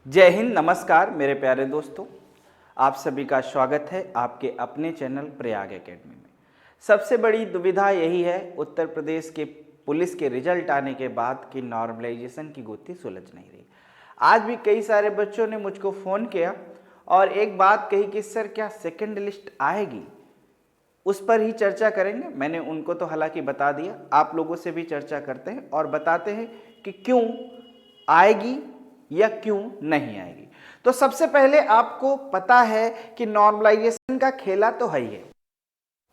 जय हिंद, नमस्कार मेरे प्यारे दोस्तों। आप सभी का स्वागत है आपके अपने चैनल प्रयाग एकेडमी में। सबसे बड़ी दुविधा यही है उत्तर प्रदेश के पुलिस के रिजल्ट आने के बाद कि नॉर्मलाइजेशन की गुत्थी सुलझ नहीं रही। आज भी कई सारे बच्चों ने मुझको फ़ोन किया और एक बात कही कि सर क्या सेकंड लिस्ट आएगी, उस पर ही चर्चा करेंगे। मैंने उनको तो हालांकि बता दिया, आप लोगों से भी चर्चा करते हैं और बताते हैं कि क्यों आएगी या क्यों नहीं आएगी। तो सबसे पहले आपको पता है कि नॉर्मलाइजेशन का खेला तो है ही है।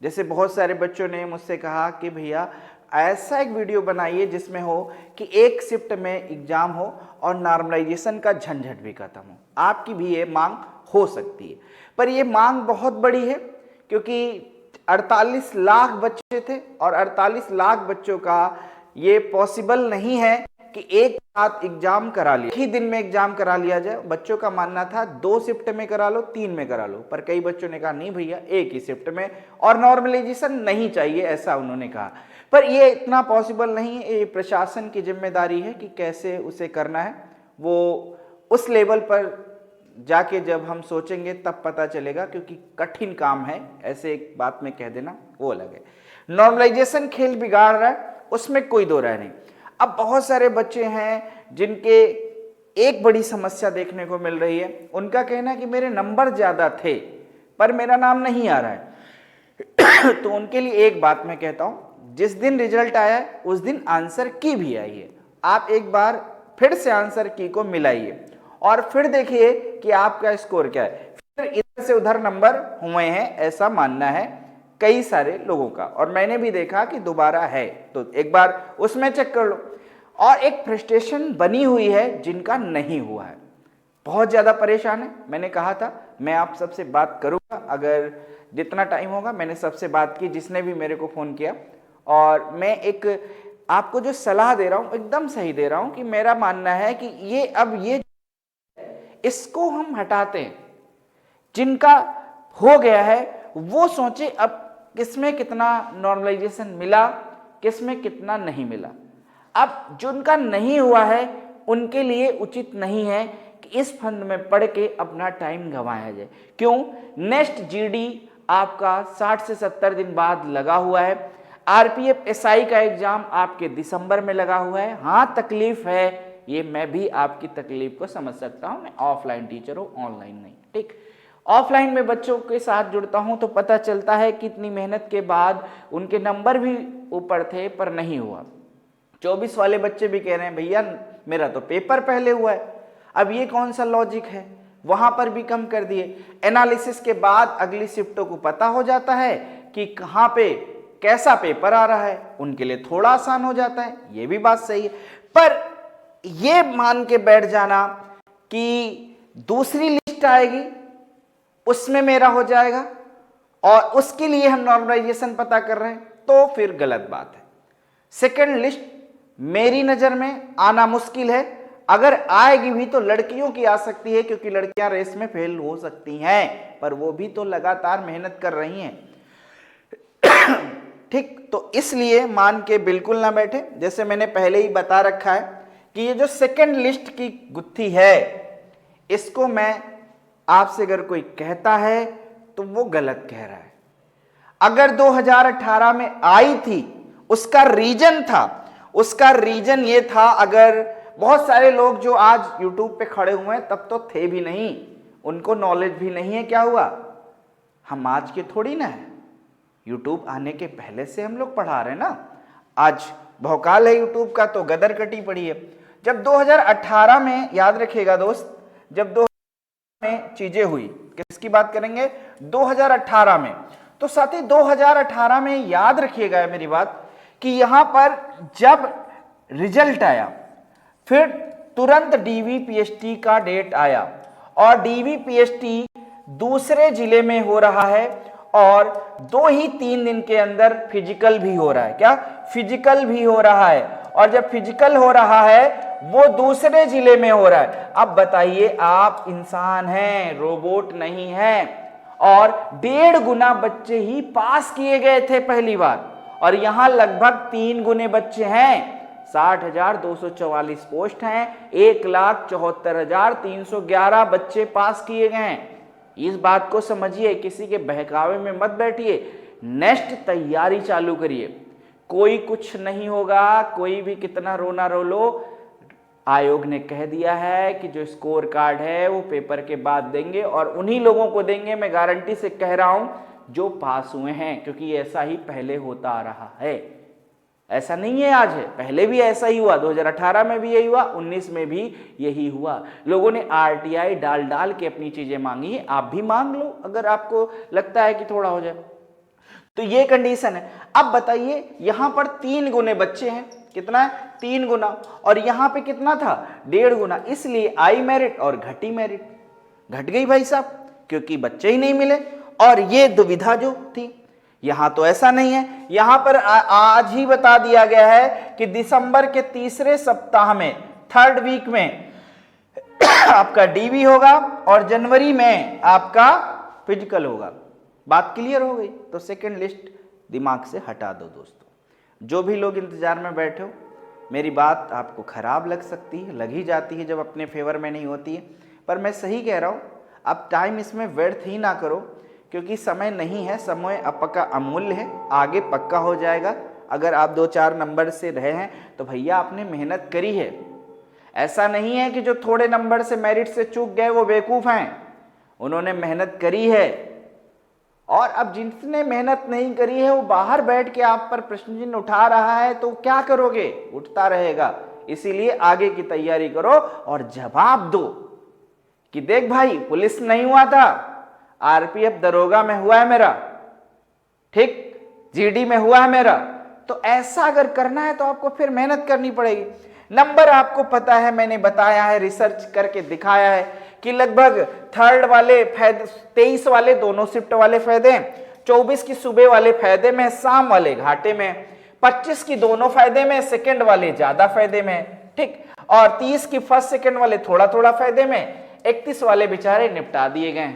जैसे बहुत सारे बच्चों ने मुझसे कहा कि भैया ऐसा एक वीडियो बनाइए जिसमें हो कि एक शिफ्ट में एग्जाम हो और नॉर्मलाइजेशन का झंझट भी खत्म हो। आपकी भी ये मांग हो सकती है, पर ये मांग बहुत बड़ी है क्योंकि 48 लाख बच्चे थे और 48 लाख बच्चों का ये पॉसिबल नहीं है कि एक साथ एग्जाम करा लिया, एक ही दिन में एग्जाम करा लिया जाए। बच्चों का मानना था 2 शिफ्ट में करा लो, 3 में करा लो, पर कई बच्चों ने कहा नहीं भैया एक ही शिफ्ट में, और नॉर्मलाइजेशन नहीं चाहिए, ऐसा उन्होंने कहा। पर ये इतना पॉसिबल नहीं है, ये प्रशासन की जिम्मेदारी है कि कैसे उसे करना है। वो उस लेवल पर जाके जब हम सोचेंगे तब पता चलेगा, क्योंकि कठिन काम है, ऐसे एक बात में कह देना वो अलग है। नॉर्मलाइजेशन खेल बिगाड़ रहा है, उसमें कोई दो राय नहीं। अब बहुत सारे बच्चे हैं जिनके एक बड़ी समस्या देखने को मिल रही है। उनका कहना है कि मेरे नंबर ज्यादा थे पर मेरा नाम नहीं आ रहा है। तो उनके लिए एक बात मैं कहता हूं, जिस दिन रिजल्ट आया है उस दिन आंसर की भी आई है। आप एक बार फिर से आंसर की को मिलाइए और फिर देखिए कि आपका स्कोर क्या है। फिर इधर से उधर नंबर हुए हैं, ऐसा मानना है कई सारे लोगों का, और मैंने भी देखा कि दोबारा है, तो एक बार उसमें चेक कर लो। और एक फ्रस्ट्रेशन बनी हुई है जिनका नहीं हुआ है, बहुत ज्यादा परेशान है। मैंने कहा था मैं आप सबसे बात करूंगा, अगर जितना टाइम होगा। मैंने सबसे बात की जिसने भी मेरे को फोन किया, और मैं एक आपको जो सलाह दे रहा हूं एकदम सही दे रहा हूं कि मेरा मानना है कि ये अब ये इसको हम हटाते हैं। जिनका हो गया है वो सोचे अब किसमें कितना नॉर्मलाइजेशन मिला, किसमें कितना नहीं मिला। अब जिनका नहीं हुआ है उनके लिए उचित नहीं है कि इस फंड में पढ़ के अपना टाइम गंवाया जाए। क्यों? नेक्स्ट जीडी आपका 60 से 70 दिन बाद लगा हुआ है। आरपीएफ एसआई का एग्जाम आपके दिसंबर में लगा हुआ है। हाँ तकलीफ है, ये मैं भी आपकी तकलीफ को समझ सकता हूं। मैं ऑफलाइन टीचर हूं, ऑनलाइन नहीं। ठीक, ऑफलाइन में बच्चों के साथ जुड़ता हूं तो पता चलता है कि इतनी मेहनत के बाद उनके नंबर भी ऊपर थे पर नहीं हुआ। 24 वाले बच्चे भी कह रहे हैं भैया मेरा तो पेपर पहले हुआ है। अब ये कौन सा लॉजिक है? वहां पर भी कम कर दिए। एनालिसिस के बाद अगली शिफ्टों को पता हो जाता है कि कहां पे कैसा पेपर आ रहा है, उनके लिए थोड़ा आसान हो जाता है। ये भी बात सही है, पर ये मान के बैठ जाना कि दूसरी लिस्ट आएगी उसमें मेरा हो जाएगा और उसके लिए हम नॉर्मलाइजेशन पता कर रहे हैं, तो फिर गलत बात है। सेकंड लिस्ट मेरी नजर में आना मुश्किल है। अगर आएगी भी तो लड़कियों की आ सकती है, क्योंकि लड़कियां रेस में फेल हो सकती हैं, पर वो भी तो लगातार मेहनत कर रही हैं। ठीक, तो इसलिए मान के बिल्कुल ना बैठे। जैसे मैंने पहले ही बता रखा है कि ये जो सेकंड लिस्ट की गुत्थी है, इसको मैं आपसे अगर कोई कहता है तो वो गलत कह रहा है। अगर 2018 में आई थी उसका रीजन ये था, अगर बहुत सारे लोग जो आज YouTube पे खड़े हुए हैं तब तो थे भी नहीं, उनको नॉलेज भी नहीं है। क्या हुआ? हम आज के थोड़ी ना है, YouTube आने के पहले से हम लोग पढ़ा रहे हैं ना। आज भौकाल है YouTube का तो गदर कटी पड़ी है। जब 2018 में, याद रखिएगा दोस्त, जब 2018 में चीजें हुई, किसकी बात करेंगे? 2018 में। तो साथ ही 2018 में याद रखिएगा मेरी बात कि यहां पर जब रिजल्ट आया फिर तुरंत डीवीपीएसटी का डेट आया, और डीवीपीएसटी दूसरे जिले में हो रहा है और 2 ही 3 दिन के अंदर फिजिकल भी हो रहा है। क्या? फिजिकल भी हो रहा है, और जब फिजिकल हो रहा है वो दूसरे जिले में हो रहा है। अब बताइए, आप इंसान हैं, रोबोट नहीं हैं, और 1.5 गुना बच्चे ही पास किए गए थे पहली बार, और यहां लगभग 3 गुने बच्चे हैं 60,244 पोस्ट हैं, 1,74,311 बच्चे पास किए गए हैं। इस बात को समझिए, किसी के बहकावे में मत बैठिए, नेक्स्ट तैयारी चालू करिए। कोई कुछ नहीं होगा, कोई भी कितना रोना रो लो, आयोग ने कह दिया है कि जो स्कोर कार्ड है वो पेपर के बाद देंगे और उन्हीं लोगों को देंगे, मैं गारंटी से कह रहा हूं, जो पास हुए हैं, क्योंकि ऐसा ही पहले होता आ रहा है। ऐसा नहीं है आज है, पहले भी ऐसा ही हुआ, 2018 में भी यही हुआ, 19 में भी यही हुआ। लोगों ने आरटीआई डाल डाल के अपनी चीजें मांगी है, आप भी मांग लो अगर आपको लगता है कि थोड़ा हो जाए। तो ये कंडीशन है। अब बताइए, यहां पर 3 गुने बच्चे हैं, कितना है 3 गुना, और यहां पे कितना था 1.5 गुना, इसलिए आई मेरिट और घटी मेरिट घट गई भाई साहब, क्योंकि बच्चे ही नहीं मिले। और ये दुविधा जो थी, यहां तो ऐसा नहीं है, यहां पर आज ही बता दिया गया है कि दिसंबर के तीसरे सप्ताह में, 3rd वीक में आपका डीवी होगा और जनवरी में आपका फिजिकल होगा। बात क्लियर हो गई। तो सेकंड लिस्ट दिमाग से हटा दो दोस्तों। जो भी लोग इंतजार में बैठे हो, मेरी बात आपको खराब लग सकती है, लग ही जाती है जब अपने फेवर में नहीं होती है, पर मैं सही कह रहा हूं। अब टाइम इसमें व्यर्थ ही ना करो, क्योंकि समय नहीं है, समय आपका अमूल्य है, आगे पक्का हो जाएगा। अगर आप 2-4 नंबर से रहे हैं तो भैया आपने मेहनत करी है। ऐसा नहीं है कि जो थोड़े नंबर से मेरिट से चूक गए वो बेवकूफ हैं, उन्होंने मेहनत करी है। और अब जिसने मेहनत नहीं करी है वो बाहर बैठ के आप पर प्रश्न चिन्ह उठा रहा है, तो क्या करोगे, उठता रहेगा। इसीलिए आगे की तैयारी करो और जवाब दो कि देख भाई, पुलिस नहीं हुआ था, आरपीएफ दरोगा में हुआ है मेरा, ठीक, जीडी में हुआ है मेरा। तो ऐसा अगर करना है तो आपको फिर मेहनत करनी पड़ेगी। नंबर आपको पता है, मैंने बताया है, रिसर्च करके दिखाया है कि लगभग 3rd वाले फायदे, 23 वाले दोनों शिफ्ट वाले फायदे, 24 की सुबह वाले फायदे में, शाम वाले घाटे में, 25 की दोनों फायदे में, सेकंड वाले ज्यादा फायदे में, ठीक, और 30 की फर्स्ट सेकंड वाले थोड़ा थोड़ा फायदे में, 31 वाले बेचारे निपटा दिए गए,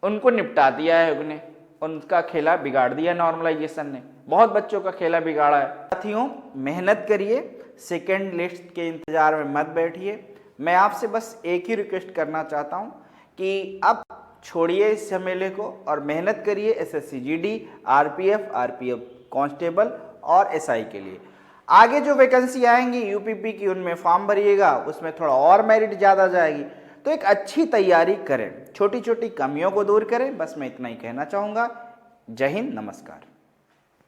उनको निपटा दिया है उन्हें, उनका खेला बिगाड़ दिया नॉर्मलाइजेशन ने, बहुत बच्चों का खेला बिगाड़ा है। साथियों, मेहनत करिए, सेकंड लिस्ट के इंतजार में मत बैठिए। मैं आपसे बस एक ही रिक्वेस्ट करना चाहता हूं कि अब छोड़िए इस झमेले को और मेहनत करिए एसएससी जीडी, आरपीएफ कांस्टेबल और एसआई के लिए। आगे जो वैकेंसी आएंगी यूपीपी की, उनमें फॉर्म भरिएगा, उसमें थोड़ा और मेरिट ज़्यादा जाएगी। तो एक अच्छी तैयारी करें, छोटी छोटी कमियों को दूर करें, बस मैं इतना ही कहना चाहूँगा। जय हिंद, नमस्कार।